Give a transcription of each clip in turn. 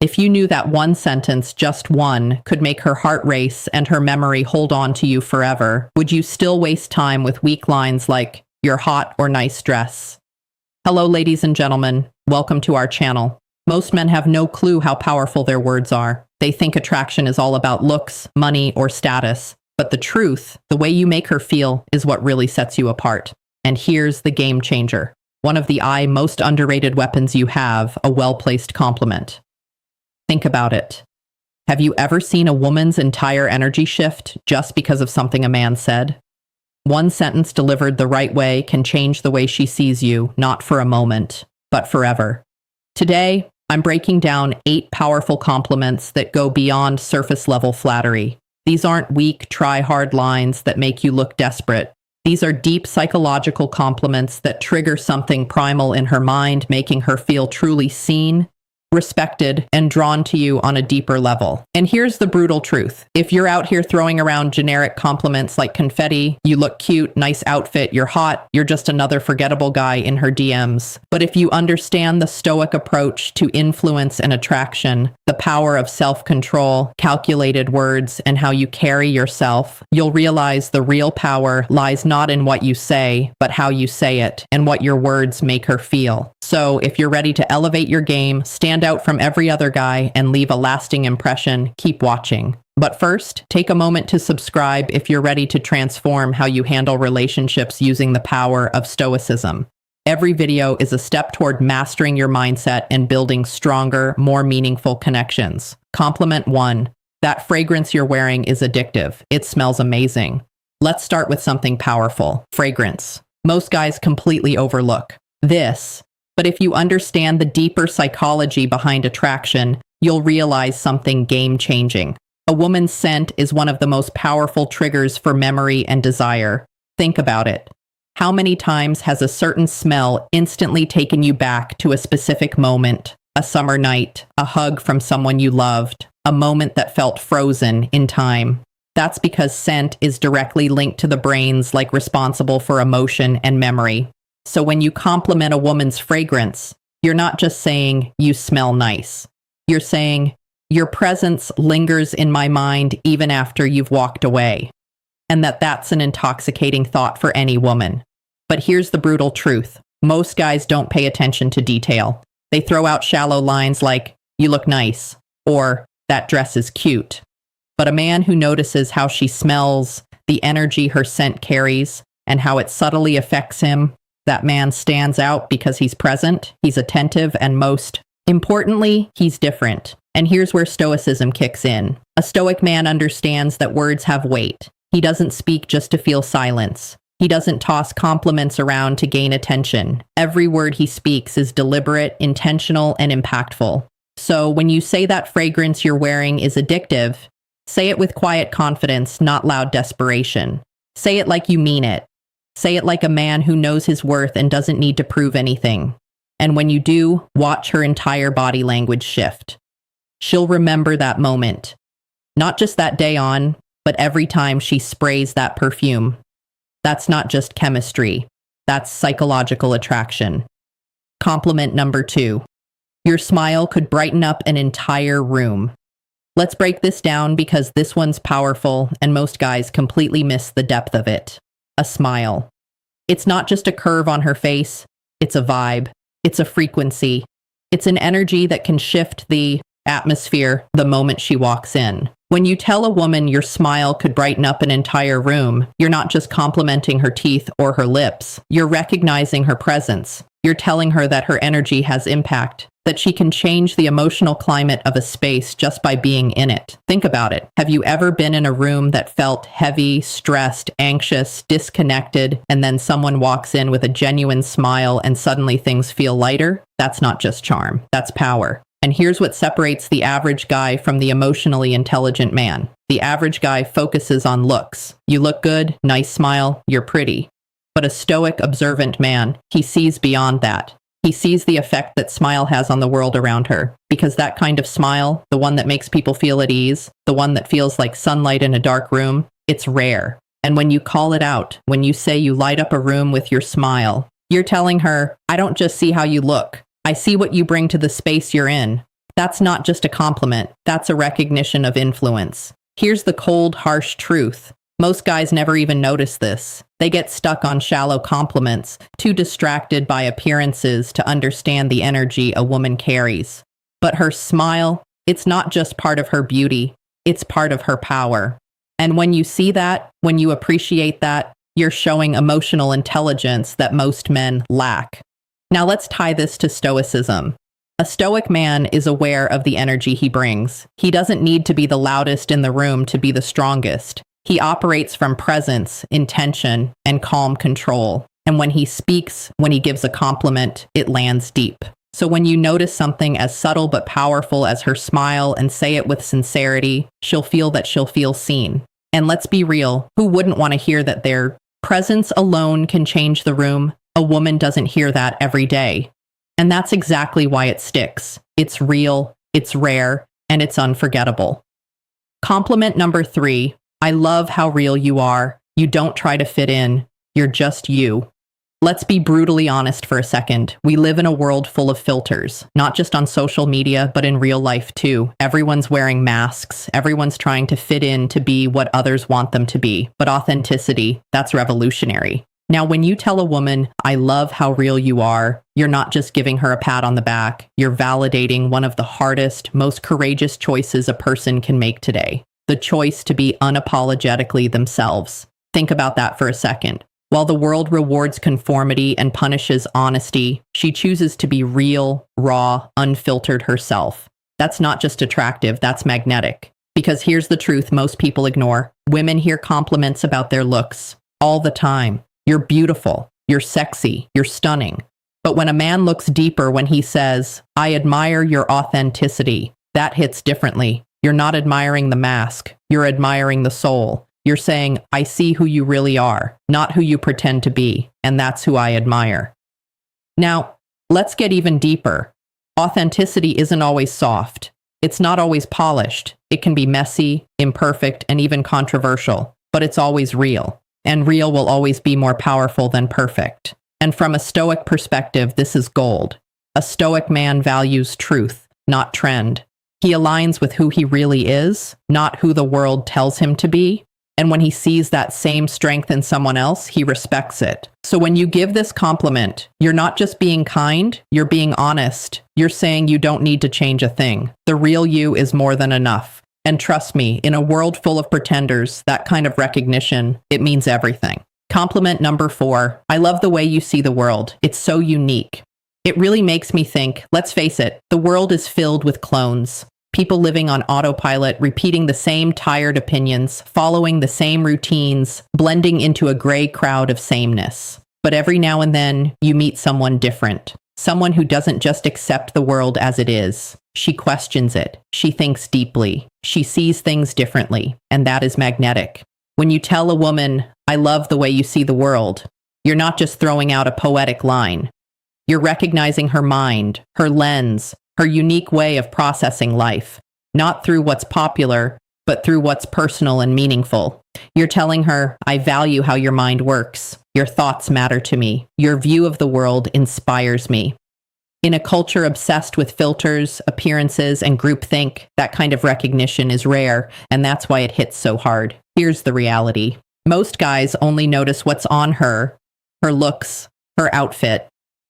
If you knew that one sentence, just one, could make her heart race and her memory hold on to you forever, would you still waste time with weak lines like, "You're hot" or "nice dress"? Hello, ladies and gentlemen. Welcome to our channel. Most men have no clue how powerful their words are. They think attraction is all about looks, money, or status. But the truth, the way you make her feel, is what really sets you apart. And here's the game changer. One of the most underrated weapons you have, a well-placed compliment. Think about it. Have you ever seen a woman's entire energy shift just because of something a man said? One sentence delivered the right way can change the way she sees you, not for a moment, but forever. Today, I'm breaking down 8 powerful compliments that go beyond surface-level flattery. These aren't weak, try-hard lines that make you look desperate. These are deep psychological compliments that trigger something primal in her mind, making her feel truly seen, respected, and drawn to you on a deeper level. And here's the brutal truth. If you're out here throwing around generic compliments like confetti, "You look cute," "nice outfit," "you're hot," you're just another forgettable guy in her DMs. But if you understand the stoic approach to influence and attraction, the power of self-control, calculated words, and how you carry yourself, you'll realize the real power lies not in what you say, but how you say it and what your words make her feel. So if you're ready to elevate your game, stand out from every other guy, and leave a lasting impression, keep watching. But first, take a moment to subscribe if you're ready to transform how you handle relationships using the power of stoicism. Every video is a step toward mastering your mindset and building stronger, more meaningful connections. Compliment 1. That fragrance you're wearing is addictive. It smells amazing. Let's start with something powerful. Fragrance. Most guys completely overlook this. But if you understand the deeper psychology behind attraction, you'll realize something game-changing. A woman's scent is one of the most powerful triggers for memory and desire. Think about it. How many times has a certain smell instantly taken you back to a specific moment, a summer night, a hug from someone you loved, a moment that felt frozen in time? That's because scent is directly linked to the brains like responsible for emotion and memory. So when you compliment a woman's fragrance, you're not just saying, "You smell nice." You're saying, "Your presence lingers in my mind even after you've walked away." And that's an intoxicating thought for any woman. But here's the brutal truth. Most guys don't pay attention to detail. They throw out shallow lines like, "You look nice," or "That dress is cute." But a man who notices how she smells, the energy her scent carries, and how it subtly affects him, that man stands out because he's present, he's attentive, and most importantly, he's different. And here's where stoicism kicks in. A stoic man understands that words have weight. He doesn't speak just to feel silence. He doesn't toss compliments around to gain attention. Every word he speaks is deliberate, intentional, and impactful. So when you say that fragrance you're wearing is addictive, say it with quiet confidence, not loud desperation. Say it like you mean it. Say it like a man who knows his worth and doesn't need to prove anything. And when you do, watch her entire body language shift. She'll remember that moment. Not just that day on, but every time she sprays that perfume. That's not just chemistry. That's psychological attraction. Compliment number 2. Your smile could brighten up an entire room. Let's break this down because this one's powerful and most guys completely miss the depth of it. A smile. It's not just a curve on her face. It's a vibe. It's a frequency. It's an energy that can shift the atmosphere the moment she walks in. When you tell a woman your smile could brighten up an entire room, you're not just complimenting her teeth or her lips. You're recognizing her presence. You're telling her that her energy has impact, that she can change the emotional climate of a space just by being in it. Think about it. Have you ever been in a room that felt heavy, stressed, anxious, disconnected, and then someone walks in with a genuine smile and suddenly things feel lighter? That's not just charm. That's power. And here's what separates the average guy from the emotionally intelligent man. The average guy focuses on looks. You look good, nice smile, you're pretty. But a stoic, observant man, he sees beyond that. He sees the effect that smile has on the world around her. Because that kind of smile, the one that makes people feel at ease, the one that feels like sunlight in a dark room, it's rare. And when you call it out, when you say you light up a room with your smile, you're telling her, I don't just see how you look. I see what you bring to the space you're in. That's not just a compliment, that's a recognition of influence. Here's the cold, harsh truth. Most guys never even notice this. They get stuck on shallow compliments, too distracted by appearances to understand the energy a woman carries. But her smile, it's not just part of her beauty, it's part of her power. And when you see that, when you appreciate that, you're showing emotional intelligence that most men lack. Now let's tie this to stoicism. A stoic man is aware of the energy he brings. He doesn't need to be the loudest in the room to be the strongest. He operates from presence, intention, and calm control. And when he speaks, when he gives a compliment, it lands deep. So when you notice something as subtle but powerful as her smile and say it with sincerity, she'll feel seen. And let's be real, who wouldn't want to hear that their presence alone can change the room? A woman doesn't hear that every day. And that's exactly why it sticks. It's real, it's rare, and it's unforgettable. Compliment number 3. I love how real you are. You don't try to fit in. You're just you. Let's be brutally honest for a second. We live in a world full of filters, not just on social media, but in real life too. Everyone's wearing masks. Everyone's trying to fit in to be what others want them to be. But authenticity, that's revolutionary. Now, when you tell a woman, I love how real you are, you're not just giving her a pat on the back. You're validating one of the hardest, most courageous choices a person can make today. The choice to be unapologetically themselves. Think about that for a second. While the world rewards conformity and punishes honesty, she chooses to be real, raw, unfiltered herself. That's not just attractive, that's magnetic. Because here's the truth most people ignore. Women hear compliments about their looks all the time. You're beautiful, you're sexy, you're stunning. But when a man looks deeper, when he says, I admire your authenticity, that hits differently. You're not admiring the mask, you're admiring the soul. You're saying, I see who you really are, not who you pretend to be, and that's who I admire. Now, let's get even deeper. Authenticity isn't always soft. It's not always polished. It can be messy, imperfect, and even controversial, but it's always real. And real will always be more powerful than perfect. And from a stoic perspective, this is gold. A stoic man values truth, not trend. He aligns with who he really is, not who the world tells him to be. And when he sees that same strength in someone else, he respects it. So when you give this compliment, you're not just being kind, you're being honest. You're saying you don't need to change a thing. The real you is more than enough. And trust me, in a world full of pretenders, that kind of recognition, it means everything. Compliment number 4. I love the way you see the world. It's so unique. It really makes me think, let's face it, the world is filled with clones. People living on autopilot, repeating the same tired opinions, following the same routines, blending into a gray crowd of sameness. But every now and then, you meet someone different. Someone who doesn't just accept the world as it is. She questions it. She thinks deeply. She sees things differently. And that is magnetic. When you tell a woman, I love the way you see the world, you're not just throwing out a poetic line. You're recognizing her mind, her lens, her unique way of processing life, not through what's popular, but through what's personal and meaningful. You're telling her, I value how your mind works. Your thoughts matter to me. Your view of the world inspires me. In a culture obsessed with filters, appearances, and groupthink, that kind of recognition is rare, and that's why it hits so hard. Here's the reality. Most guys only notice what's on her looks, her outfit,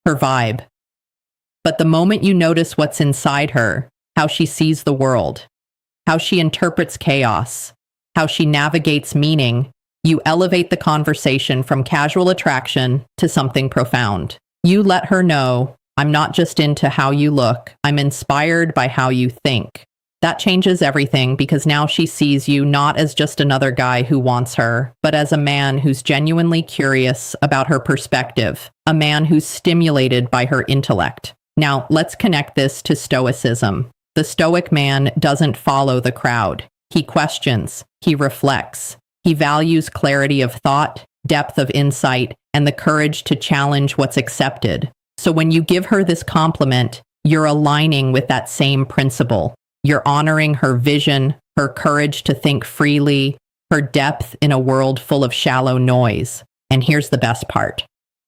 her vibe. But the moment you notice what's inside her, how she sees the world, how she interprets chaos, how she navigates meaning, you elevate the conversation from casual attraction to something profound. You let her know, I'm not just into how you look, I'm inspired by how you think. That changes everything because now she sees you not as just another guy who wants her, but as a man who's genuinely curious about her perspective, a man who's stimulated by her intellect. Now, let's connect this to stoicism. The stoic man doesn't follow the crowd. He questions, he reflects, he values clarity of thought, depth of insight, and the courage to challenge what's accepted. So when you give her this compliment, you're aligning with that same principle. You're honoring her vision, her courage to think freely, her depth in a world full of shallow noise. And here's the best part.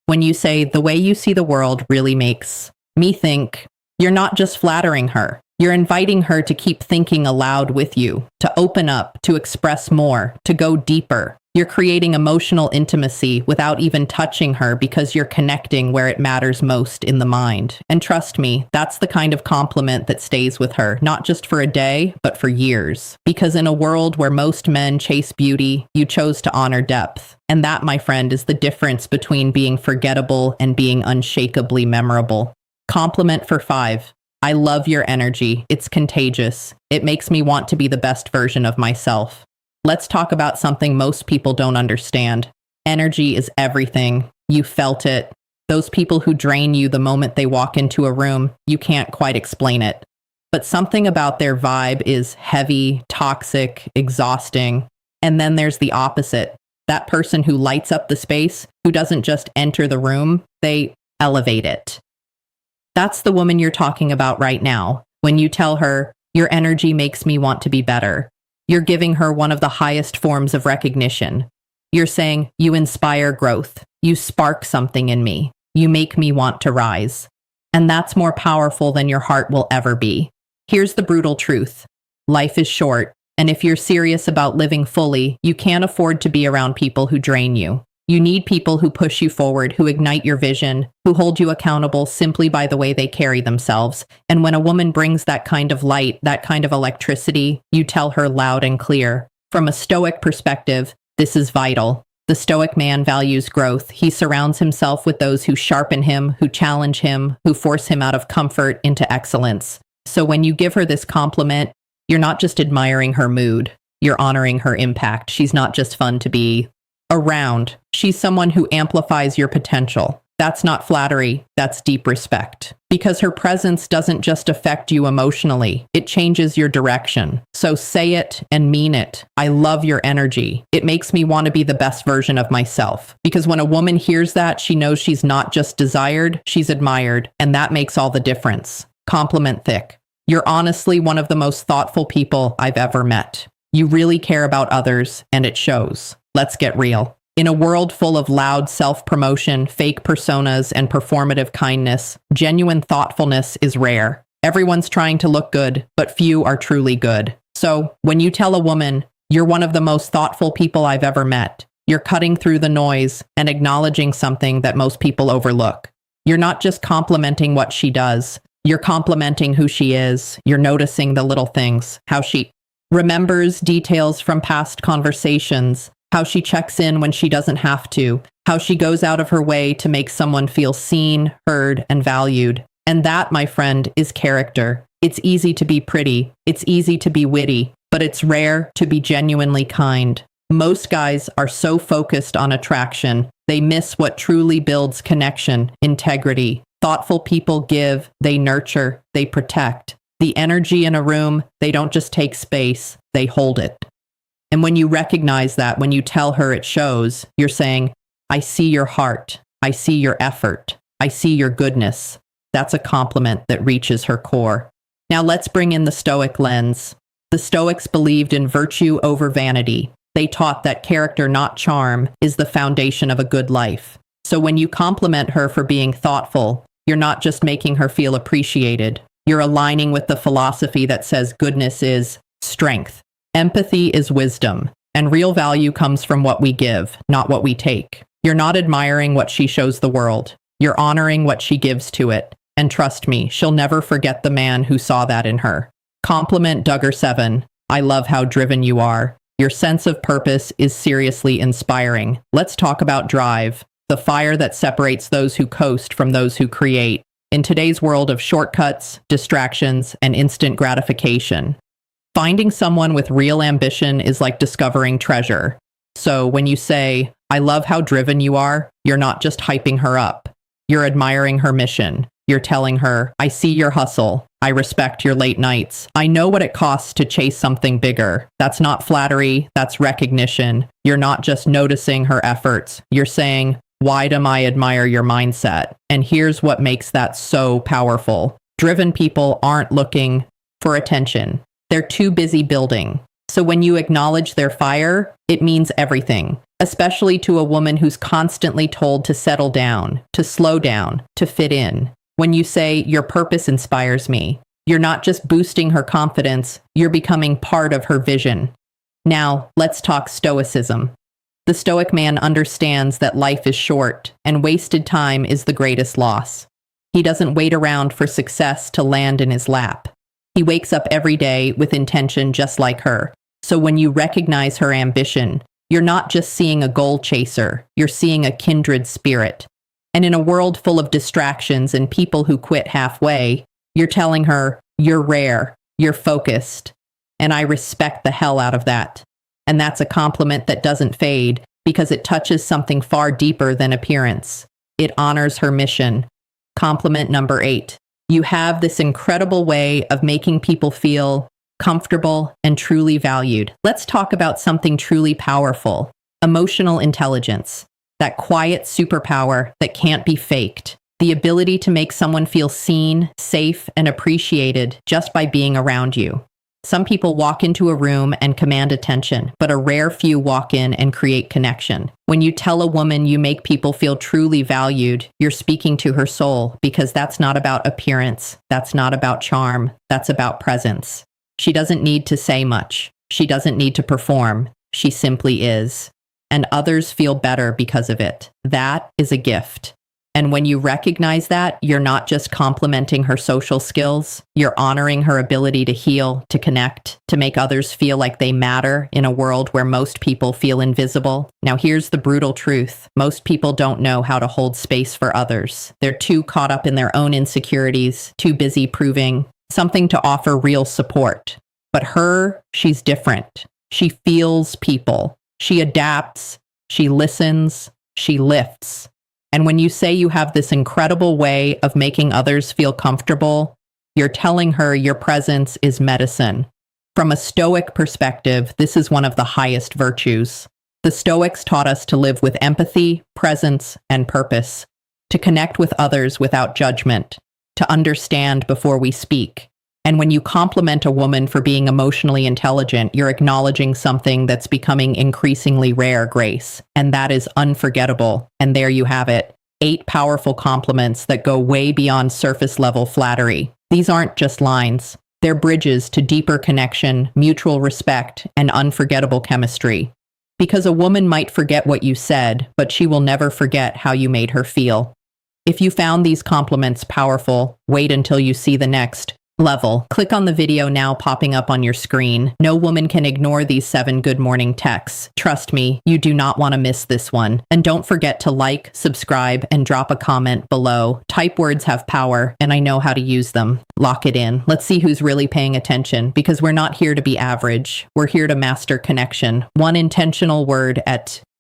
When you say, the way you see the world really makes me think, you're not just flattering her, You're inviting her to keep thinking aloud with you, to open up, to express more, to go deeper. You're creating emotional intimacy without even touching her because you're connecting where it matters most in the mind. And trust me, that's the kind of compliment that stays with her, not just for a day, but for years. Because in a world where most men chase beauty, you chose to honor depth. And that, my friend, is the difference between being forgettable and being unshakably memorable. Compliment for 5. I love your energy. It's contagious. It makes me want to be the best version of myself. Let's talk about something most people don't understand. Energy is everything. You felt it. Those people who drain you the moment they walk into a room, you can't quite explain it. But something about their vibe is heavy, toxic, exhausting. And then there's the opposite. That person who lights up the space, who doesn't just enter the room, they elevate it. That's the woman you're talking about right now. When you tell her, your energy makes me want to be better, you're giving her one of the highest forms of recognition. You're saying, you inspire growth. You spark something in me. You make me want to rise. And that's more powerful than your heart will ever be. Here's the brutal truth. Life is short, and if you're serious about living fully, you can't afford to be around people who drain you. You need people who push you forward, who ignite your vision, who hold you accountable simply by the way they carry themselves. And when a woman brings that kind of light, that kind of electricity, you tell her loud and clear. From a Stoic perspective, this is vital. The Stoic man values growth. He surrounds himself with those who sharpen him, who challenge him, who force him out of comfort into excellence. So when you give her this compliment, you're not just admiring her mood, you're honoring her impact. She's not just fun to be around. She's someone who amplifies your potential. That's not flattery, that's deep respect. Because her presence doesn't just affect you emotionally, it changes your direction. So say it and mean it. I love your energy. It makes me want to be the best version of myself. Because when a woman hears that, she knows she's not just desired, she's admired, and that makes all the difference. Compliment thick. You're honestly one of the most thoughtful people I've ever met. You really care about others, and it shows. Let's get real. In a world full of loud self-promotion, fake personas, and performative kindness, genuine thoughtfulness is rare. Everyone's trying to look good, but few are truly good. So, when you tell a woman, you're one of the most thoughtful people I've ever met, you're cutting through the noise and acknowledging something that most people overlook. You're not just complimenting what she does, you're complimenting who she is. You're noticing the little things, how she remembers details from past conversations, how she checks in when she doesn't have to, how she goes out of her way to make someone feel seen, heard, and valued. And that, my friend, is character. It's easy to be pretty, it's easy to be witty, but it's rare to be genuinely kind. Most guys are so focused on attraction, they miss what truly builds connection, integrity. Thoughtful people give, they nurture, they protect. The energy in a room, they don't just take space, they hold it. And when you recognize that, when you tell her it shows, you're saying, I see your heart, I see your effort, I see your goodness. That's a compliment that reaches her core. Now let's bring in the Stoic lens. The Stoics believed in virtue over vanity. They taught that character, not charm, is the foundation of a good life. So when you compliment her for being thoughtful, you're not just making her feel appreciated. You're aligning with the philosophy that says goodness is strength. Empathy is wisdom, and real value comes from what we give, not what we take. You're not admiring what she shows the world. You're honoring what she gives to it. And trust me, she'll never forget the man who saw that in her. Compliment Duggar 7. I love how driven you are. Your sense of purpose is seriously inspiring. Let's talk about drive, the fire that separates those who coast from those who create. In today's world of shortcuts, distractions, and instant gratification, finding someone with real ambition is like discovering treasure. So when you say, I love how driven you are, you're not just hyping her up. You're admiring her mission. You're telling her, I see your hustle. I respect your late nights. I know what it costs to chase something bigger. That's not flattery, that's recognition. You're not just noticing her efforts. You're saying, why do I admire your mindset? And here's what makes that so powerful. Driven people aren't looking for attention. They're too busy building. So when you acknowledge their fire, it means everything, especially to a woman who's constantly told to settle down, to slow down, to fit in. When you say, your purpose inspires me, You're not just boosting her confidence, you're becoming part of her vision. Now, let's talk stoicism. The Stoic man understands that life is short, and wasted time is the greatest loss. He doesn't wait around for success to land in his lap. He wakes up every day with intention just like her. So when you recognize her ambition, you're not just seeing a goal chaser, you're seeing a kindred spirit. And in a world full of distractions and people who quit halfway, you're telling her, you're rare, you're focused, and I respect the hell out of that. And that's a compliment that doesn't fade because it touches something far deeper than appearance. It honors her mission. Compliment number 8. You have this incredible way of making people feel comfortable and truly valued. Let's talk about something truly powerful. Emotional intelligence. That quiet superpower that can't be faked. The ability to make someone feel seen, safe, and appreciated just by being around you. Some people walk into a room and command attention, but a rare few walk in and create connection. When you tell a woman you make people feel truly valued, you're speaking to her soul, because that's not about appearance, that's not about charm, that's about presence. She doesn't need to say much. She doesn't need to perform. She simply is. And others feel better because of it. That is a gift. And when you recognize that, you're not just complimenting her social skills, you're honoring her ability to heal, to connect, to make others feel like they matter in a world where most people feel invisible. Now here's the brutal truth. Most people don't know how to hold space for others. They're too caught up in their own insecurities, too busy proving something to offer real support. But she's different. She feels people. She adapts. She listens. She lifts. And when you say you have this incredible way of making others feel comfortable, you're telling her your presence is medicine. From a Stoic perspective, this is one of the highest virtues. The Stoics taught us to live with empathy, presence, and purpose, to connect with others without judgment, to understand before we speak. And when you compliment a woman for being emotionally intelligent, you're acknowledging something that's becoming increasingly rare, Grace. And that is unforgettable. And there you have it. 8 powerful compliments that go way beyond surface level flattery. These aren't just lines. They're bridges to deeper connection, mutual respect, and unforgettable chemistry. Because a woman might forget what you said, but she will never forget how you made her feel. If you found these compliments powerful, wait until you see the next level. Click on the video now popping up on your screen. No woman can ignore these 7 good morning texts. Trust me, you do not want to miss this one. And don't forget to like, subscribe, and drop a comment below. Type words have power, and I know how to use them. Lock it in. Let's see who's really paying attention, because we're not here to be average. We're here to master connection. One intentional word at